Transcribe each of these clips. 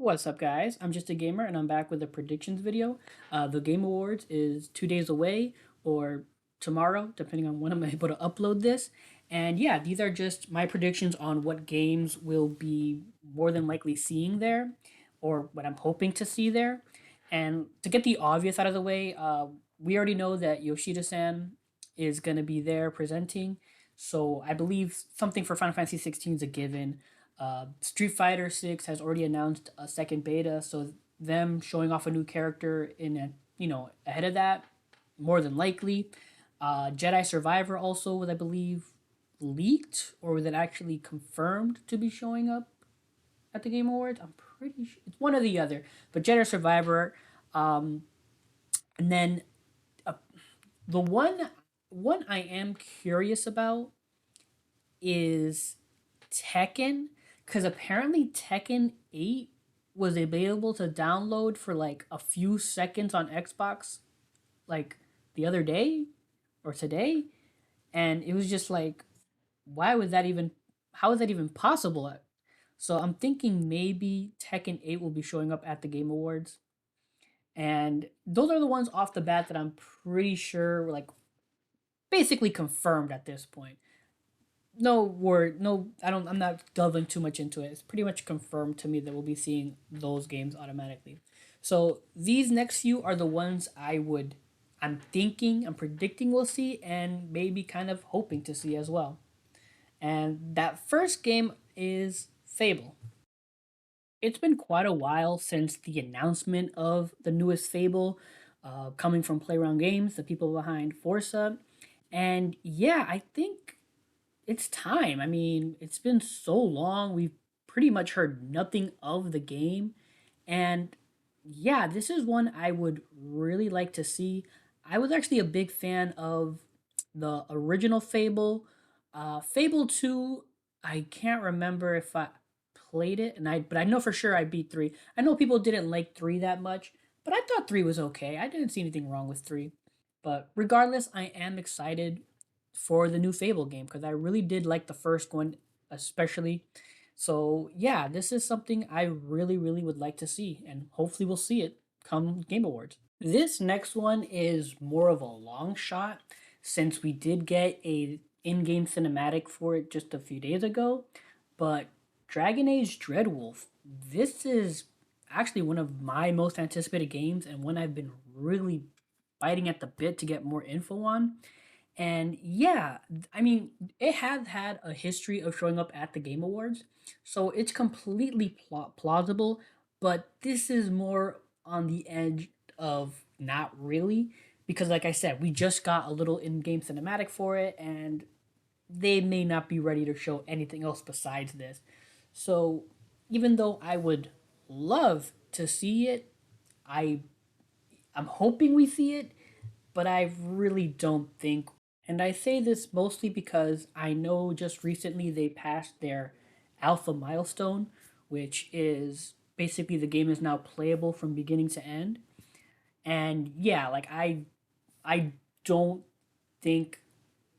What's up, guys? I'm just a gamer, and I'm back with a predictions video. The Game Awards is 2 days away, or tomorrow, depending on when I'm able to upload this. And yeah, these are just my predictions on what games will be more than likely seeing there, or what I'm hoping to see there. And to get the obvious out of the way, we already know that Yoshida-san is going to be there presenting. So I believe something for Final Fantasy 16 is a given. Street Fighter 6 has already announced a second beta, so them showing off a new character ahead of that, more than likely. Jedi Survivor also was, I believe, leaked, or was it actually confirmed to be showing up at the Game Awards? I'm pretty sure it's one or the other. But Jedi Survivor, um, and then uh, the one I am curious about is Tekken, because apparently Tekken 8 was available to download for like a few seconds on Xbox, like the other day or today. And it was just like, why was that even, how is that even possible? So I'm thinking maybe Tekken 8 will be showing up at the Game Awards. And those are the ones off the bat that I'm pretty sure were like basically confirmed at this point. No word, no, I'm not delving too much into it. It's pretty much confirmed to me that we'll be seeing those games automatically. So these next few are the ones I'm predicting we'll see, and maybe kind of hoping to see as well. And that first game is Fable. It's been quite a while since the announcement of the newest Fable, coming from Playground Games, the people behind Forza. And yeah, I think it's time. I mean, it's been so long. We've pretty much heard nothing of the game. And yeah, this is one I would really like to see. I was actually a big fan of the original Fable. Fable 2, I can't remember if I played it, but I know for sure I beat 3. I know people didn't like 3 that much, but I thought 3 was okay. I didn't see anything wrong with 3. But regardless, I am excited for the new Fable game because I really did like the first one, especially. So yeah, this is something I really, really would like to see, and hopefully we'll see it come Game Awards. This next one is more of a long shot since we did get a in-game cinematic for it just a few days ago, but Dragon Age Dreadwolf, this is actually one of my most anticipated games and one I've been really biting at the bit to get more info on. And yeah, I mean, it has had a history of showing up at the Game Awards, so it's completely plausible, but this is more on the edge of not really, because like I said, we just got a little in-game cinematic for it, and they may not be ready to show anything else besides this. So even though I would love to see it, I I'm hoping we see it, but I really don't think. And I say this mostly because I know just recently they passed their alpha milestone, which is basically the game is now playable from beginning to end. And yeah, like I don't think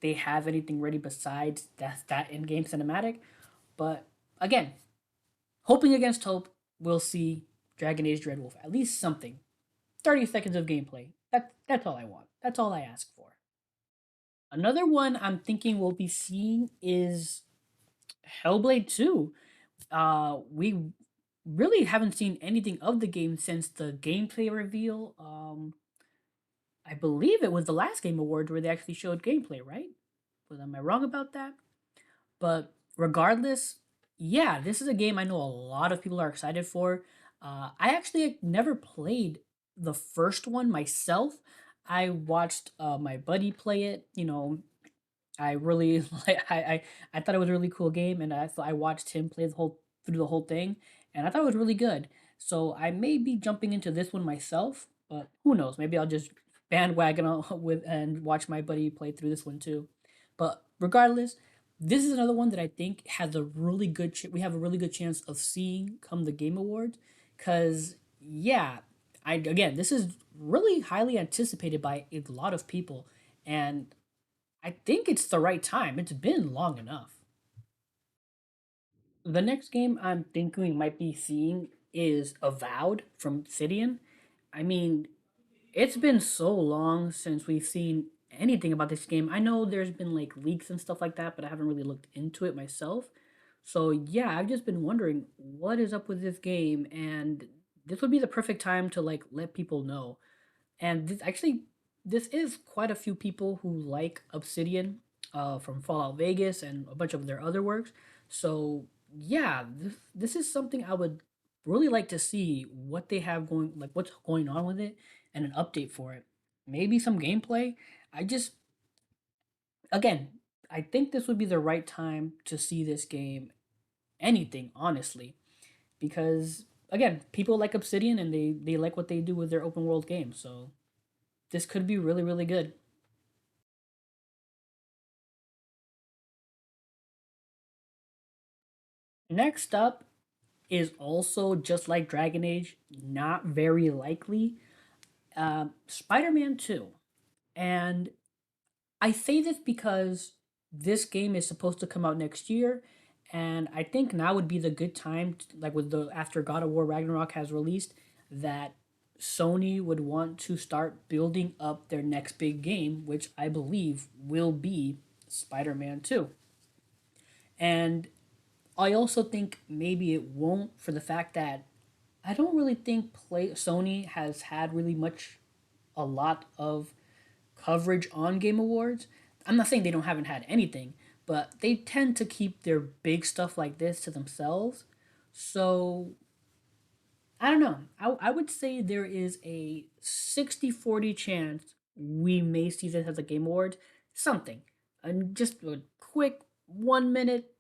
they have anything ready besides that in-game cinematic. But again, hoping against hope, we'll see Dragon Age Dreadwolf, at least something. 30 seconds of gameplay. That's all I want. That's all I ask for. Another one I'm thinking we'll be seeing is Hellblade 2. We really haven't seen anything of the game since the gameplay reveal. I believe it was the last Game Award where they actually showed gameplay, right? But am I wrong about that? But regardless, yeah, this is a game I know a lot of people are excited for. I actually never played the first one myself. I watched my buddy play it. I really I thought it was a really cool game, and I watched him play the whole through the whole thing, and I thought it was really good. So I may be jumping into this one myself, but who knows? Maybe I'll just bandwagon on with and watch my buddy play through this one too. But regardless, this is another one that I think has a really good. We have a really good chance of seeing come the Game Awards, because yeah, this is really highly anticipated by a lot of people, and I think it's the right time. It's been long enough. The next game I'm thinking we might be seeing is Avowed from Obsidian. I mean, it's been so long since we've seen anything about this game. I know there's been like leaks and stuff like that, but I haven't really looked into it myself. So yeah, I've just been wondering what is up with this game, and this would be the perfect time to like let people know. And this is quite a few people who like Obsidian, from Fallout Vegas and a bunch of their other works. So yeah, this is something I would really like to see what they have going, like what's going on with it, and an update for it. Maybe some gameplay. I just again, I think this would be the right time to see this game. Anything honestly, because again, people like Obsidian and they like what they do with their open world games. So this could be really really good. Next up is also just like Dragon Age, not very likely. Spider Man 2. And I say this because this game is supposed to come out next year. And I think now would be the good time, like with the after God of War Ragnarok has released, that Sony would want to start building up their next big game, which I believe will be Spider Man 2. And I also think maybe it won't for the fact that I don't really think Sony has had really much a lot of coverage on Game Awards. I'm not saying they don't haven't had anything, but they tend to keep their big stuff like this to themselves. So I don't know. I would say there is a 60-40 chance we may see this as a Game Awards. Something. And just a quick 1 minute,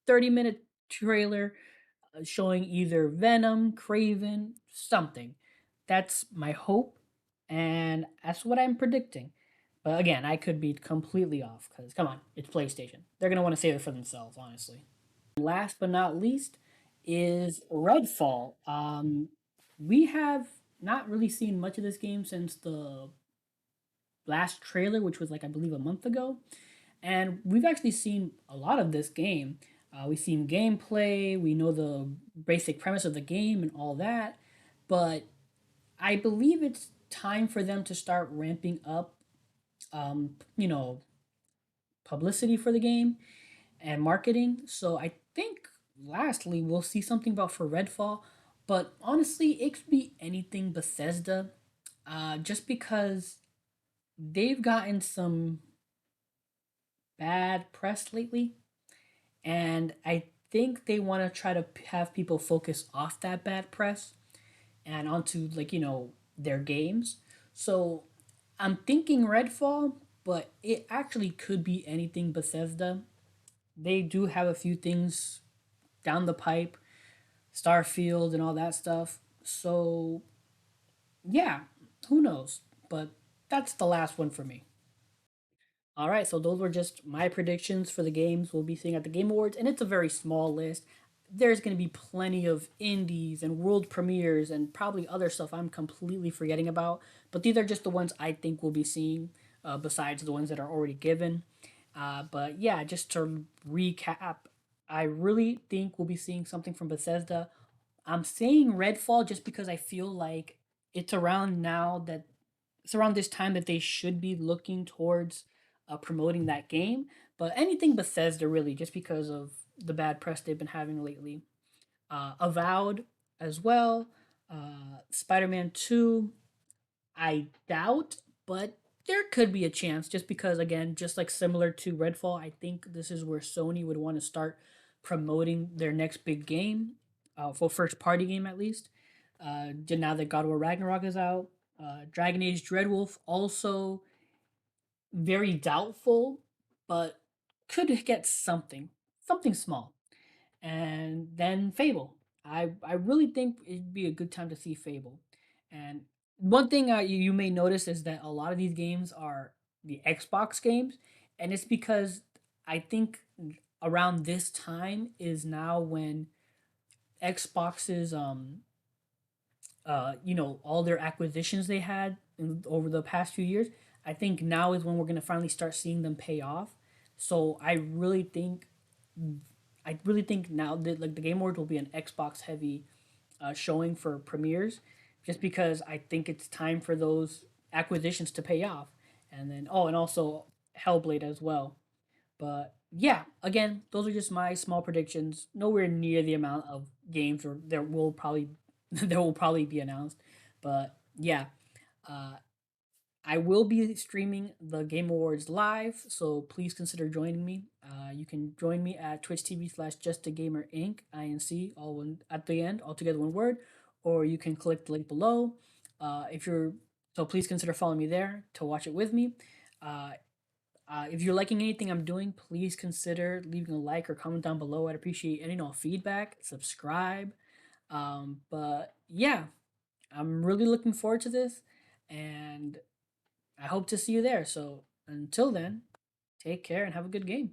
30-minute trailer showing either Venom, Craven, something. That's my hope, and that's what I'm predicting. But again, I could be completely off because come on, it's PlayStation. They're gonna want to save it for themselves, honestly. Last but not least is Redfall. We have not really seen much of this game since the last trailer, which was like I believe a month ago, and we've actually seen a lot of this game. We've seen gameplay, we know the basic premise of the game and all that, but I believe it's time for them to start ramping up, you know, publicity for the game and marketing. So I think lastly, we'll see something about for Redfall, but honestly, it could be anything Bethesda, just because they've gotten some bad press lately. And I think they want to try to have people focus off that bad press and onto like their games. So I'm thinking Redfall, but it actually could be anything Bethesda. They do have a few things down the pipe, Starfield and all that stuff. So yeah, who knows? But that's the last one for me. All right, so those were just my predictions for the games we'll be seeing at the Game Awards, and it's a very small list. There's going to be plenty of indies and world premieres and probably other stuff I'm completely forgetting about, but these are just the ones I think we'll be seeing, besides the ones that are already given. But yeah, just to recap, I really think we'll be seeing something from Bethesda. I'm saying Redfall just because I feel like it's around now that it's around this time that they should be looking towards promoting that game. But anything Bethesda, really, just because of the bad press they've been having lately. Avowed as well. Spider Man 2, I doubt, but there could be a chance just because, again, just like similar to Redfall, I think this is where Sony would want to start promoting their next big game, for first party game at least. Now that God of War Ragnarok is out, Dragon Age Dreadwolf also very doubtful, but could get something small. And then Fable. I really think it'd be a good time to see Fable. And one thing you may notice is that a lot of these games are the Xbox games, and it's because I think around this time is now when Xbox's all their acquisitions they had over the past few years. I think now is when we're gonna finally start seeing them pay off. So I really think now that like the Game Awards will be an Xbox heavy showing for premieres, just because I think it's time for those acquisitions to pay off. And then and also Hellblade as well. But yeah, again, those are just my small predictions. Nowhere near the amount of games or there will probably there will probably be announced. But yeah, uh, I will be streaming the Game Awards live, so please consider joining me. You can join me at Twitch TV Just a Gamer Inc. INC, all one at the end, all together one word, or you can click the link below. If you're so, please consider following me there to watch it with me. Uh, if you're liking anything I'm doing, please consider leaving a like or comment down below. I'd appreciate any feedback. Subscribe. But yeah, I'm really looking forward to this, and I hope to see you there. So until then, take care and have a good game.